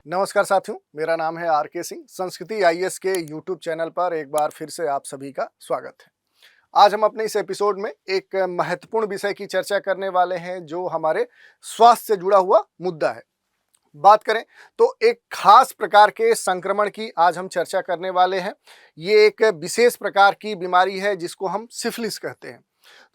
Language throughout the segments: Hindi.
नमस्कार साथियों, मेरा नाम है आर के सिंह। संस्कृति आईएएस के यूट्यूब चैनल पर एक बार फिर से आप सभी का स्वागत है। आज हम अपने इस एपिसोड में एक महत्वपूर्ण विषय की चर्चा करने वाले हैं जो हमारे स्वास्थ्य से जुड़ा हुआ मुद्दा है। बात करें तो एक खास प्रकार के संक्रमण की आज हम चर्चा करने वाले हैं। ये एक विशेष प्रकार की बीमारी है जिसको हम सिफिलिस कहते हैं।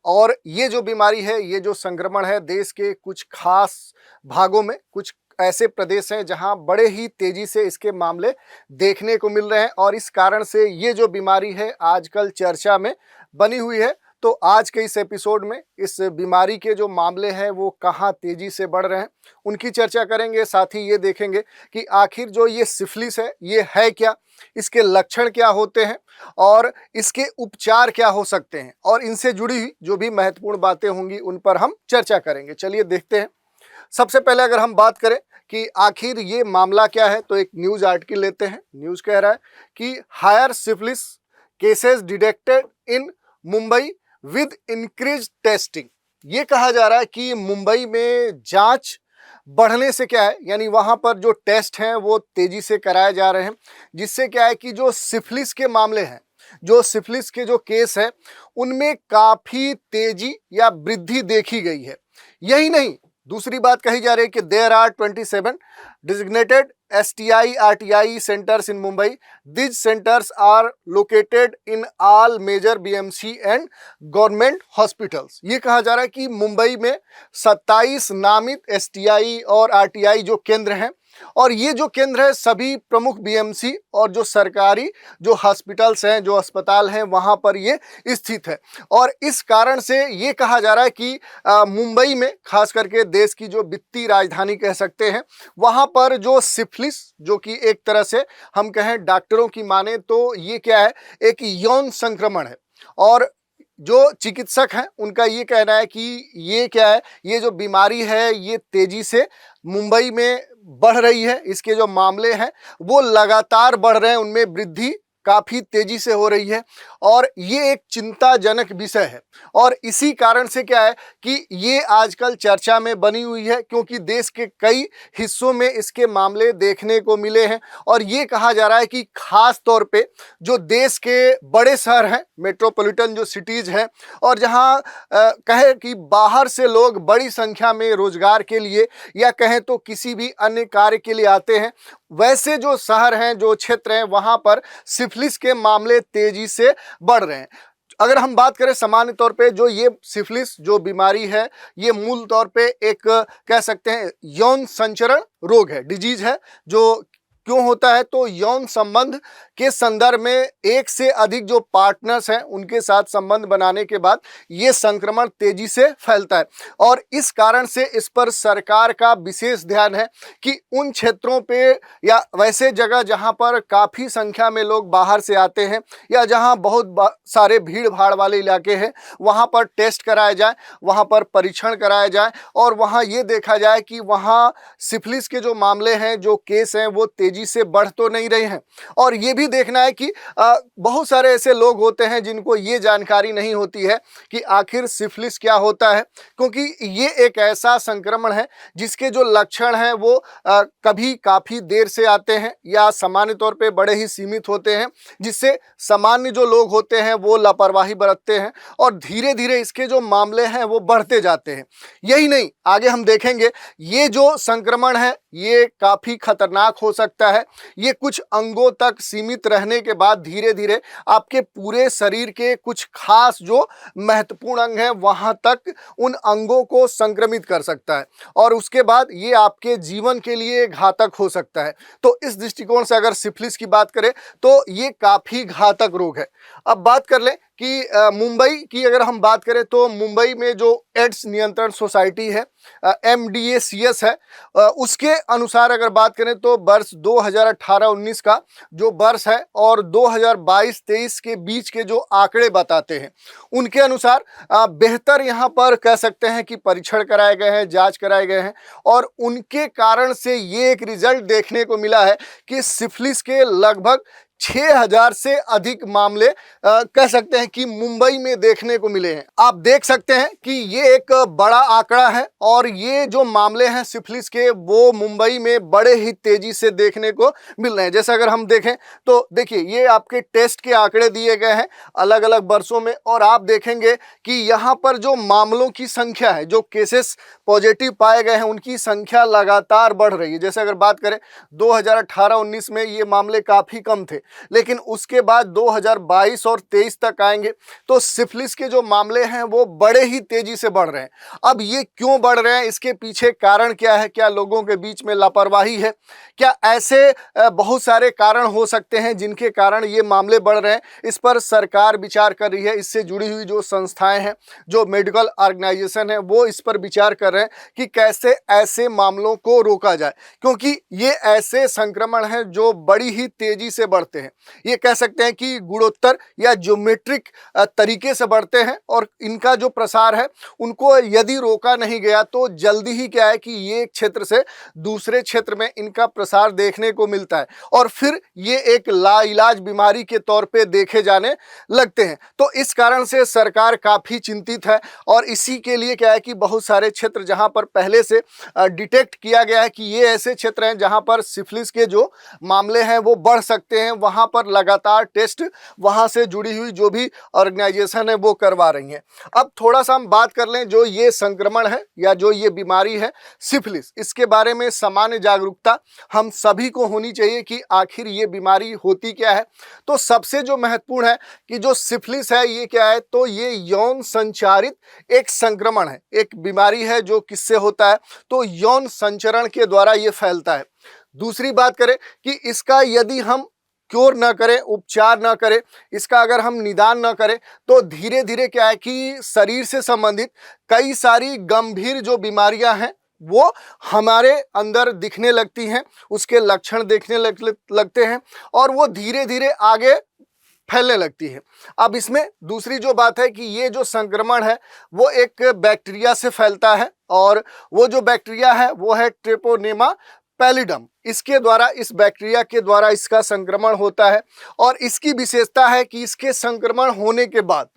और ये जो बीमारी है, ये जो संक्रमण है, देश के कुछ खास भागों में, कुछ ऐसे प्रदेश हैं जहां बड़े ही तेजी से इसके मामले देखने को मिल रहे हैं और इस कारण से ये जो बीमारी है आजकल चर्चा में बनी हुई है। तो आज के इस एपिसोड में इस बीमारी के जो मामले हैं वो कहाँ तेजी से बढ़ रहे हैं उनकी चर्चा करेंगे। साथ ही ये देखेंगे कि आखिर जो ये सिफिलिस है ये है क्या, इसके लक्षण क्या होते हैं और इसके उपचार क्या हो सकते हैं, और इनसे जुड़ी हुई जो भी महत्वपूर्ण बातें होंगी उन पर हम चर्चा करेंगे। चलिए देखते हैं। सबसे पहले अगर हम बात करें कि आखिर ये मामला क्या है, तो एक न्यूज़ आर्टिकल लेते हैं। न्यूज़ कह रहा है कि higher syphilis cases detected in Mumbai with increase testing. ये कहा जा रहा है कि मुंबई में जांच बढ़ने से क्या है, यानी वहाँ पर जो टेस्ट हैं वो तेज़ी से कराए जा रहे हैं, जिससे क्या है कि जो सिफिलिस के मामले हैं, जो सिफिलिस के जो केस है उनमें काफ़ी तेजी या वृद्धि देखी गई है। यही नहीं, दूसरी बात कही जा रही है कि there are 27 designated STI RTI centers in Mumbai. These centers are located in all major BMC and government hospitals. ये कहा जा रहा है कि मुंबई में 27 नामित STI और RTI जो केंद्र हैं, और ये जो केंद्र है सभी प्रमुख बीएमसी और जो सरकारी जो हॉस्पिटल्स हैं, जो अस्पताल हैं, वहाँ पर ये स्थित है। और इस कारण से ये कहा जा रहा है कि मुंबई में, खास करके देश की जो वित्तीय राजधानी कह सकते हैं, वहाँ पर जो सिफिलिस, जो कि एक तरह से हम कहें डॉक्टरों की माने तो ये क्या है, एक यौन संक्रमण है। और जो चिकित्सक हैं उनका ये कहना है कि ये क्या है, ये जो बीमारी है ये तेजी से मुंबई में बढ़ रही है। इसके जो मामले हैं वो लगातार बढ़ रहे हैं, उनमें वृद्धि काफ़ी तेजी से हो रही है और ये एक चिंताजनक विषय है। और इसी कारण से क्या है कि ये आजकल चर्चा में बनी हुई है, क्योंकि देश के कई हिस्सों में इसके मामले देखने को मिले हैं। और ये कहा जा रहा है कि खास तौर पे जो देश के बड़े शहर हैं, मेट्रोपॉलिटन जो सिटीज़ हैं, और जहाँ कहे कि बाहर से लोग बड़ी संख्या में रोजगार के लिए या कहें तो किसी भी अन्य कार्य के लिए आते हैं, वैसे जो शहर हैं, जो क्षेत्र हैं, वहाँ पर सिफिलिस के मामले तेजी से बढ़ रहे हैं। अगर हम बात करें सामान्य तौर पे, जो ये सिफिलिस जो बीमारी है ये मूल तौर पे एक कह सकते हैं यौन संचरण रोग है, डिजीज है। जो क्यों होता है, तो यौन संबंध के संदर्भ में एक से अधिक जो पार्टनर्स हैं उनके साथ संबंध बनाने के बाद ये संक्रमण तेजी से फैलता है। और इस कारण से इस पर सरकार का विशेष ध्यान है कि उन क्षेत्रों पे या वैसे जगह जहां पर काफ़ी संख्या में लोग बाहर से आते हैं या जहां बहुत सारे भीड़ भाड़ वाले इलाके हैं, वहां पर टेस्ट कराया जाए, वहां पर परीक्षण कराया जाए और वहां ये देखा जाए कि वहां सिफिलिस के जो मामले हैं, जो केस हैं, वो तेजी से बढ़ तो नहीं रहे हैं। और ये भी देखना है कि बहुत सारे ऐसे लोग होते हैं जिनको ये जानकारी नहीं होती है कि आखिर सिफिलिस क्या होता है, क्योंकि ये एक ऐसा संक्रमण है जिसके जो लक्षण हैं वो कभी काफ़ी देर से आते हैं या सामान्य तौर पे बड़े ही सीमित होते हैं, जिससे सामान्य जो लोग होते हैं वो लापरवाही बरतते हैं और धीरे धीरे इसके जो मामले हैं वो बढ़ते जाते हैं। यही नहीं, आगे हम देखेंगे ये जो संक्रमण है ये काफ़ी खतरनाक हो सकता है। ये कुछ अंगों तक सीमित रहने के बाद धीरे धीरे आपके पूरे शरीर के कुछ खास जो महत्वपूर्ण अंग हैं वहां तक उन अंगों को संक्रमित कर सकता है और उसके बाद ये आपके जीवन के लिए घातक हो सकता है। तो इस दृष्टिकोण से अगर सिफिलिस की बात करें तो ये काफ़ी घातक रोग है। अब बात कर लें कि मुंबई की अगर हम बात करें तो मुंबई में जो एड्स नियंत्रण सोसाइटी है, MDACS है, उसके अनुसार अगर बात करें तो वर्ष 2018-19 का जो वर्ष है और 2022-23 के बीच के जो आंकड़े बताते हैं उनके अनुसार बेहतर यहाँ पर कह सकते हैं कि परीक्षण कराए गए हैं, जांच कराए गए हैं और उनके कारण से ये एक रिजल्ट देखने को मिला है कि सिफिलिस के लगभग 6000 से अधिक मामले कह सकते हैं कि मुंबई में देखने को मिले हैं। आप देख सकते हैं कि ये एक बड़ा आंकड़ा है और ये जो मामले हैं सिफिलिस के वो मुंबई में बड़े ही तेजी से देखने को मिल रहे हैं। जैसे अगर हम देखें तो देखिए ये आपके टेस्ट के आंकड़े दिए गए हैं अलग अलग वर्षों में, और आप देखेंगे कि यहाँ पर जो मामलों की संख्या है, जो केसेस पॉजिटिव पाए गए हैं उनकी संख्या लगातार बढ़ रही है। जैसे अगर बात करें 2018-19 में ये मामले काफ़ी कम थे, लेकिन उसके बाद 2022 और 23 तक आएंगे तो सिफिलिस के जो मामले हैं वो बड़े ही तेजी से बढ़ रहे हैं। अब ये क्यों बढ़ रहे हैं, इसके पीछे कारण क्या है? क्या लोगों के बीच में लापरवाही है? क्या ऐसे बहुत सारे कारण हो सकते हैं जिनके कारण ये मामले बढ़ रहे हैं? इस पर सरकार विचार कर रही है। इससे जुड़ी हुई जो संस्थाएं हैं, जो मेडिकल ऑर्गेनाइजेशन है, वो इस पर विचार कर रहे हैं कि कैसे ऐसे मामलों को रोका जाए, क्योंकि ये ऐसे संक्रमण हैं जो बड़ी ही तेजी से बढ़ते हैं। ये कह सकते हैं कि गुणोत्तर या ज्योमेट्रिक तरीके से बढ़ते हैं, और इनका जो प्रसार है उनको यदि रोका नहीं गया तो जल्दी ही क्या है कि ये एक क्षेत्र से दूसरे क्षेत्र में इनका प्रसार देखने को मिलता है और फिर ये एक लाइलाज बीमारी के तौर पे देखे जाने लगते हैं। तो इस कारण से सरकार काफ़ी चिंतित है, और इसी के लिए क्या है कि बहुत सारे क्षेत्र जहां पर पहले से डिटेक्ट किया गया है कि ये ऐसे क्षेत्र हैं जहां पर सिफिलिस के जो मामले हैं वो बढ़ सकते हैं, वहां पर लगातार टेस्ट वहां से जुड़ी हुई जो भी ऑर्गेनाइजेशन है वो करवा रही हैं। अब थोड़ा सा हम बात कर लें जो ये संक्रमण है या जो ये बीमारी है सिफिलिस, इसके बारे में सामान्य जागरूकता हम सभी को होनी चाहिए कि आखिर ये बीमारी होती क्या है। तो सबसे जो महत्वपूर्ण है कि जो सिफिलिस है ये क्या है, तो ये यौन संचारित एक संक्रमण है, एक बीमारी है जो किससे होता है, तो यौन संचरण के द्वारा ये फैलता है। दूसरी बात करें कि इसका यदि हम क्योर ना करें, उपचार ना करें, इसका अगर हम निदान ना करें तो धीरे धीरे क्या है कि शरीर से संबंधित कई सारी गंभीर जो बीमारियां हैं वो हमारे अंदर दिखने लगती हैं, उसके लक्षण देखने लगते हैं और वो धीरे धीरे आगे फैलने लगती है। अब इसमें दूसरी जो बात है कि ये जो संक्रमण है वो एक बैक्टीरिया से फैलता है, और वो जो बैक्टीरिया है वो है ट्रेपोनेमा पैलिडम। इसके द्वारा, इस बैक्टीरिया के द्वारा इसका संक्रमण होता है, और इसकी विशेषता है कि इसके संक्रमण होने के बाद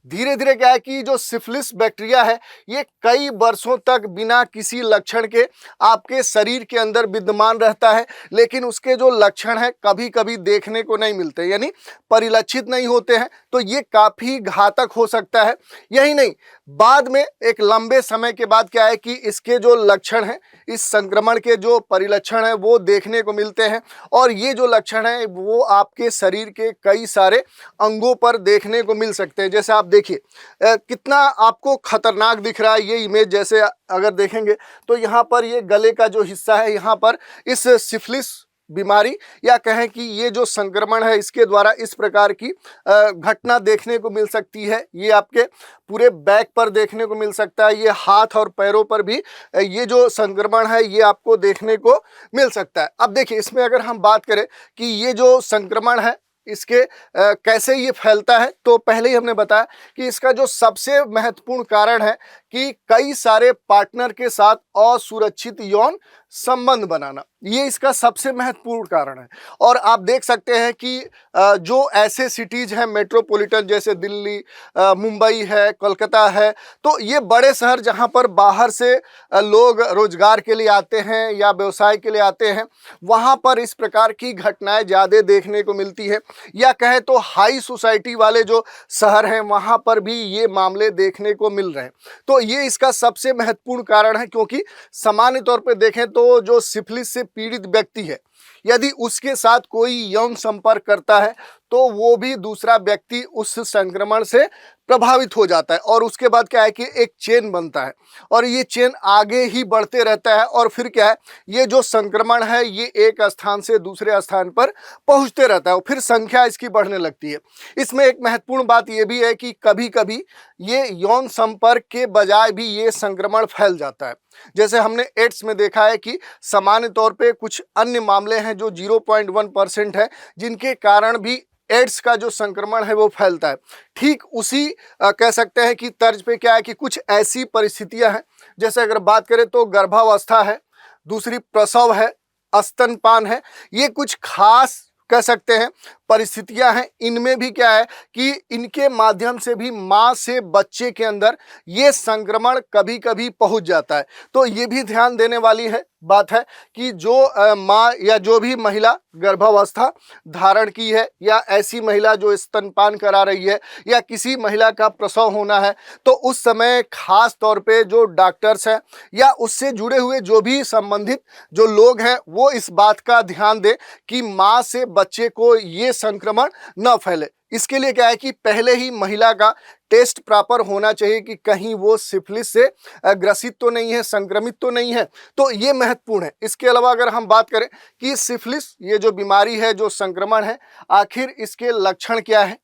धीरे धीरे क्या है कि जो सिफिलिस बैक्टीरिया है ये कई वर्षों तक बिना किसी लक्षण के आपके शरीर के अंदर विद्यमान रहता है, लेकिन उसके जो लक्षण हैं कभी कभी देखने को नहीं मिलते, यानी परिलक्षित नहीं होते हैं। तो ये काफ़ी घातक हो सकता है। यही नहीं, बाद में एक लंबे समय के बाद क्या है कि इसके जो लक्षण हैं, इस संक्रमण के जो परिलक्षण हैं वो देखने को मिलते हैं, और ये जो लक्षण हैं वो आपके शरीर के कई सारे अंगों पर देखने को मिल सकते हैं। जैसे आप देखिए कितना आपको खतरनाक दिख रहा है ये इमेज। जैसे अगर देखेंगे तो यहाँ पर ये गले का जो हिस्सा है, यहाँ पर इस सिफिलिस बीमारी या कहें कि ये जो संक्रमण है इसके द्वारा इस प्रकार की घटना देखने को मिल सकती है। ये आपके पूरे बैक पर देखने को मिल सकता है, ये हाथ और पैरों पर भी ये जो संक्रमण है ये आपको देखने को मिल सकता है। अब देखिए इसमें अगर हम बात करें कि ये जो संक्रमण है इसके कैसे ये फैलता है, तो पहले ही हमने बताया कि इसका जो सबसे महत्वपूर्ण कारण है कि कई सारे पार्टनर के साथ असुरक्षित यौन संबंध बनाना, ये इसका सबसे महत्वपूर्ण कारण है। और आप देख सकते हैं कि जो ऐसे सिटीज हैं मेट्रोपॉलिटन जैसे दिल्ली, मुंबई है, कोलकाता है, तो ये बड़े शहर जहां पर बाहर से लोग रोजगार के लिए आते हैं या व्यवसाय के लिए आते हैं, वहां पर इस प्रकार की घटनाएं ज़्यादा देखने को मिलती है। या कहे तो हाई सोसाइटी वाले जो शहर हैं वहां पर भी ये मामले देखने को मिल रहे हैं। तो ये इसका सबसे महत्वपूर्ण कारण है, क्योंकि सामान्य तौर पर देखें तो जो सिफिलिस से पीड़ित व्यक्ति है यदि उसके साथ कोई यौन संपर्क करता है तो वो भी दूसरा व्यक्ति उस संक्रमण से प्रभावित हो जाता है, और उसके बाद क्या है कि एक चेन बनता है और ये चेन आगे ही बढ़ते रहता है, और फिर क्या है ये जो संक्रमण है ये एक स्थान से दूसरे स्थान पर पहुंचते रहता है और फिर संख्या इसकी बढ़ने लगती है। इसमें एक महत्वपूर्ण बात ये भी है कि कभी कभी ये यौन संपर्क के बजाय भी ये संक्रमण फैल जाता है। जैसे हमने एड्स में देखा है कि सामान्य तौर पे कुछ अन्य मामले हैं जो 0.1% है जिनके कारण भी एड्स का जो संक्रमण है वो फैलता है। ठीक उसी कह सकते हैं कि तर्ज पे क्या है कि कुछ ऐसी परिस्थितियां हैं, जैसे अगर बात करें तो गर्भावस्था है, दूसरी प्रसव है, स्तनपान है, ये कुछ खास कह सकते हैं परिस्थितियां हैं, इनमें भी क्या है कि इनके माध्यम से भी माँ से बच्चे के अंदर ये संक्रमण कभी कभी पहुंच जाता है। तो ये भी ध्यान देने वाली है बात है कि जो माँ या जो भी महिला गर्भावस्था धारण की है या ऐसी महिला जो स्तनपान करा रही है या किसी महिला का प्रसव होना है, तो उस समय खास तौर पे जो डॉक्टर्स हैं या उससे जुड़े हुए जो भी संबंधित जो लोग हैं वो इस बात का ध्यान दें कि माँ से बच्चे को ये संक्रमण न फैले। इसके लिए क्या है कि पहले ही महिला का टेस्ट प्रॉपर होना चाहिए कि कहीं वो सिफिलिस से ग्रसित तो नहीं है, संक्रमित तो नहीं है। तो ये महत्वपूर्ण है। इसके अलावा अगर हम बात करें कि सिफिलिस ये जो बीमारी है, जो संक्रमण है, आखिर इसके लक्षण क्या है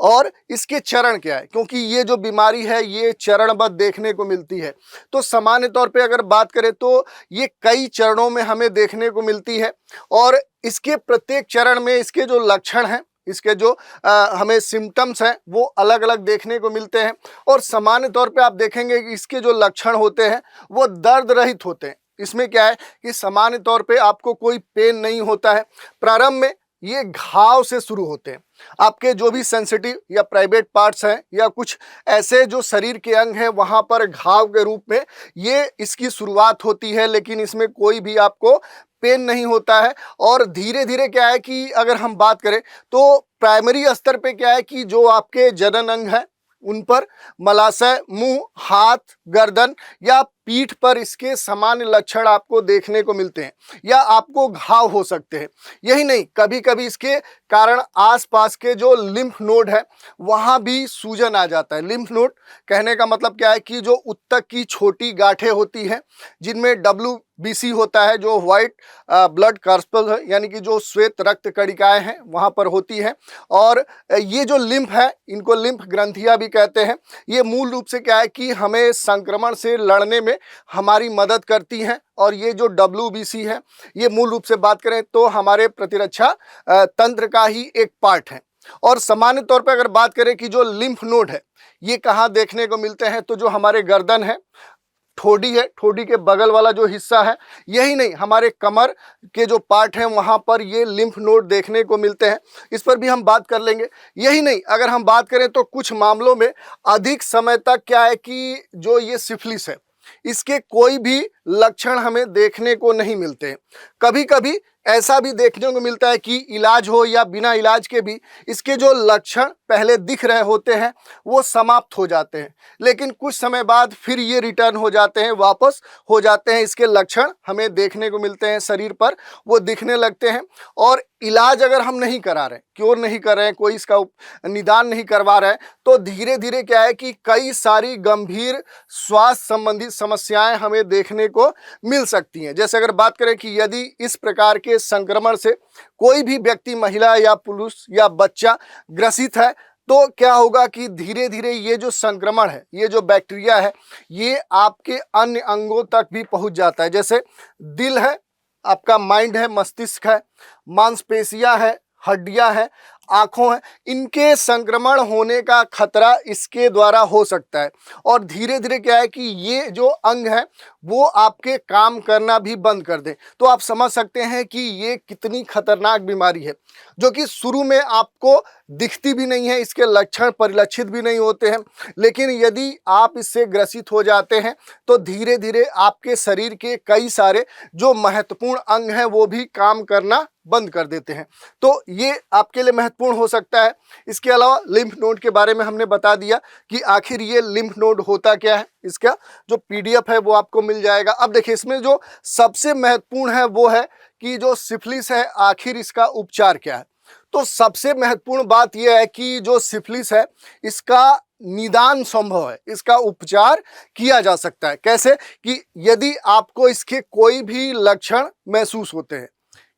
और इसके चरण क्या है, क्योंकि ये जो बीमारी है ये चरणबद्ध देखने को मिलती है। तो सामान्य तौर पे अगर बात करें तो ये कई चरणों में हमें देखने को मिलती है और इसके प्रत्येक चरण में इसके जो लक्षण हैं, इसके जो हमें सिम्टम्स हैं वो अलग अलग देखने को मिलते हैं। और सामान्य तौर पे आप देखेंगे कि इसके जो लक्षण होते हैं वो दर्द रहित होते हैं। इसमें क्या है कि सामान्य तौर पे आपको कोई पेन नहीं होता है। प्रारंभ में ये घाव से शुरू होते हैं। आपके जो भी सेंसिटिव या प्राइवेट पार्ट्स हैं या कुछ ऐसे जो शरीर के अंग हैं वहाँ पर घाव के रूप में ये इसकी शुरुआत होती है, लेकिन इसमें कोई भी आपको पेन नहीं होता है। और धीरे धीरे क्या है कि अगर हम बात करें तो प्राइमरी स्तर पे क्या है कि जो आपके जनन अंग हैं उन पर मलाशय, मुंह, हाथ, गर्दन या पीठ पर इसके सामान्य लक्षण आपको देखने को मिलते हैं या आपको घाव हो सकते हैं। यही नहीं, कभी कभी इसके कारण आसपास के जो लिम्फ नोड है वहाँ भी सूजन आ जाता है। लिम्फ नोड कहने का मतलब क्या है कि जो उत्तक की छोटी गांठें होती हैं जिनमें WBC होता है, जो व्हाइट ब्लड कॉर्पस है, यानी कि जो श्वेत रक्त कणिकाएं हैं वहाँ पर होती हैं। और ये जो लिम्फ है इनको लिम्फ ग्रंथियाँ भी कहते हैं। ये मूल रूप से क्या है कि हमें संक्रमण से लड़ने में हमारी मदद करती हैं। और ये जो WBC है ये मूल रूप से बात करें तो हमारे प्रतिरक्षा तंत्र का ही एक पार्ट है। और सामान्य तौर पर अगर बात करें कि जो लिम्फ नोड है ये कहाँ देखने को मिलते हैं, तो जो हमारे गर्दन है, ठोडी है, ठोडी के बगल वाला जो हिस्सा है, यही नहीं हमारे कमर के जो पार्ट हैं वहाँ पर ये लिम्फ नोड देखने को मिलते हैं। इस पर भी हम बात कर लेंगे। यही नहीं, अगर हम बात करें तो कुछ मामलों में अधिक समय तक क्या है कि जो ये सिफिलिस है इसके कोई भी लक्षण हमें देखने को नहीं मिलते हैं। कभी कभी ऐसा भी देखने को मिलता है कि इलाज हो या बिना इलाज के भी इसके जो लक्षण पहले दिख रहे होते हैं वो समाप्त हो जाते हैं, लेकिन कुछ समय बाद फिर ये रिटर्न हो जाते हैं, वापस हो जाते हैं। इसके लक्षण हमें देखने को मिलते हैं शरीर पर, वो दिखने लगते हैं। और इलाज अगर हम नहीं करा रहे, क्योर नहीं कर रहे हैं, कोई इसका निदान नहीं करवा रहे हैं, तो धीरे धीरे क्या है कि कई सारी गंभीर स्वास्थ्य संबंधित समस्याएं हमें देखने को मिल सकती हैं। जैसे अगर बात करें कि यदि इस प्रकार के संक्रमण से कोई भी व्यक्ति, महिला या पुरुष या बच्चा ग्रसित है, तो क्या होगा कि धीरे धीरे ये जो संक्रमण है, ये जो बैक्टीरिया है, ये आपके अन्य अंगों तक भी पहुंच जाता है। जैसे दिल है, आपका माइंड है, मस्तिष्क है, मांसपेशियां है, हड्डियां हैं, आँखों हैं, इनके संक्रमण होने का खतरा इसके द्वारा हो सकता है। और धीरे धीरे क्या है कि ये जो अंग है वो आपके काम करना भी बंद कर दें। तो आप समझ सकते हैं कि ये कितनी खतरनाक बीमारी है, जो कि शुरू में आपको दिखती भी नहीं है, इसके लक्षण परिलक्षित भी नहीं होते हैं, लेकिन यदि आप इससे ग्रसित हो जाते हैं तो धीरे धीरे आपके शरीर के कई सारे जो महत्वपूर्ण अंग हैं वो भी काम करना बंद कर देते हैं। तो ये आपके लिए महत्वपूर्ण हो सकता है। इसके अलावा लिम्फ नोड के बारे में हमने बता दिया कि आखिर ये लिम्फ नोड होता क्या है। इसका जो PDF है वो आपको मिल जाएगा। अब देखिए, इसमें जो सबसे महत्वपूर्ण है वो है कि जो सिफिलिस है आखिर इसका उपचार क्या है। तो सबसे महत्वपूर्ण बात यह है कि जो सिफिलिस है इसका निदान संभव है, इसका उपचार किया जा सकता है। कैसे कि यदि आपको इसके कोई भी लक्षण महसूस होते हैं,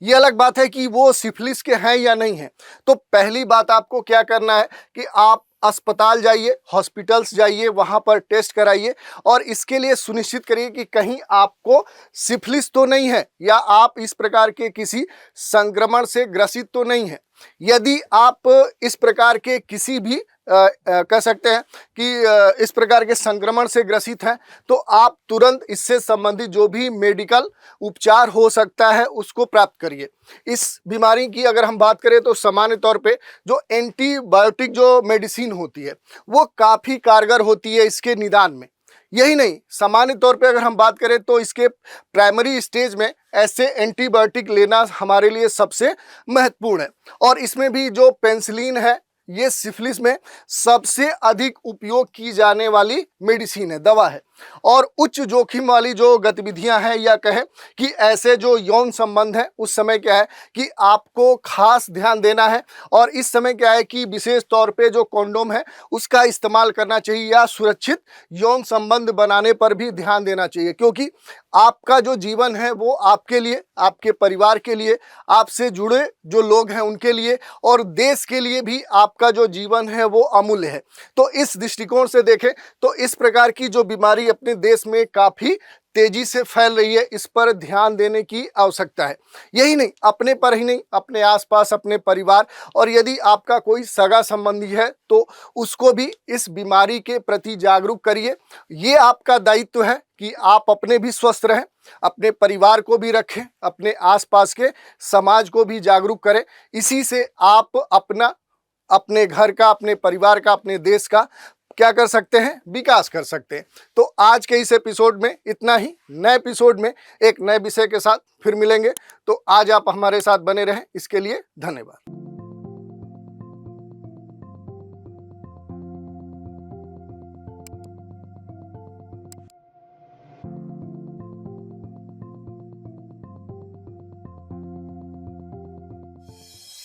ये अलग बात है कि वो सिफिलिस के हैं या नहीं है, तो पहली बात आपको क्या करना है कि आप अस्पताल जाइए, हॉस्पिटल्स जाइए, वहाँ पर टेस्ट कराइए और इसके लिए सुनिश्चित करिए कि कहीं आपको सिफिलिस तो नहीं है या आप इस प्रकार के किसी संक्रमण से ग्रसित तो नहीं है। यदि आप इस प्रकार के किसी भी कह सकते हैं कि इस प्रकार के संक्रमण से ग्रसित हैं, तो आप तुरंत इससे संबंधित जो भी मेडिकल उपचार हो सकता है उसको प्राप्त करिए। इस बीमारी की अगर हम बात करें तो सामान्य तौर पे जो एंटीबायोटिक जो मेडिसिन होती है वो काफ़ी कारगर होती है इसके निदान में। यही नहीं, सामान्य तौर पे अगर हम बात करें तो इसके प्राइमरी स्टेज में ऐसे एंटीबायोटिक लेना हमारे लिए सबसे महत्वपूर्ण है। और इसमें भी जो पेनिसिलिन है ये सिफिलिस में सबसे अधिक उपयोग की जाने वाली मेडिसिन है, दवा है। और उच्च जोखिम वाली जो गतिविधियां हैं या कहें कि ऐसे जो यौन संबंध है उस समय क्या है कि आपको खास ध्यान देना है। और इस समय क्या है कि विशेष तौर पे जो कॉन्डोम है उसका इस्तेमाल करना चाहिए या सुरक्षित यौन संबंध बनाने पर भी ध्यान देना चाहिए, क्योंकि आपका जो जीवन है वो आपके लिए, आपके परिवार के लिए, आपसे जुड़े जो लोग हैं उनके लिए और देश के लिए भी आपका जो जीवन है वो अमूल्य है। तो इस दृष्टिकोण से देखें तो इस प्रकार की जो बीमारी अपने देश में काफ़ी तेजी से फैल रही है, इस पर ध्यान देने की आवश्यकता है। यही नहीं, अपने पर ही नहीं, अपने आसपास, अपने परिवार और यदि आपका कोई सगा संबंधी है तो उसको भी इस बीमारी के प्रति जागरूक करिए। ये आपका दायित्व है कि आप अपने भी स्वस्थ रहें, अपने परिवार को भी रखें, अपने आसपास के समाज को भी जागरूक करें। इसी से आप अपना, अपने घर का, अपने परिवार का, अपने देश का क्या कर सकते हैं, विकास कर सकते हैं। तो आज के इस एपिसोड में इतना ही। नए एपिसोड में एक नए विषय के साथ फिर मिलेंगे। तो आज आप हमारे साथ बने रहें, इसके लिए धन्यवाद।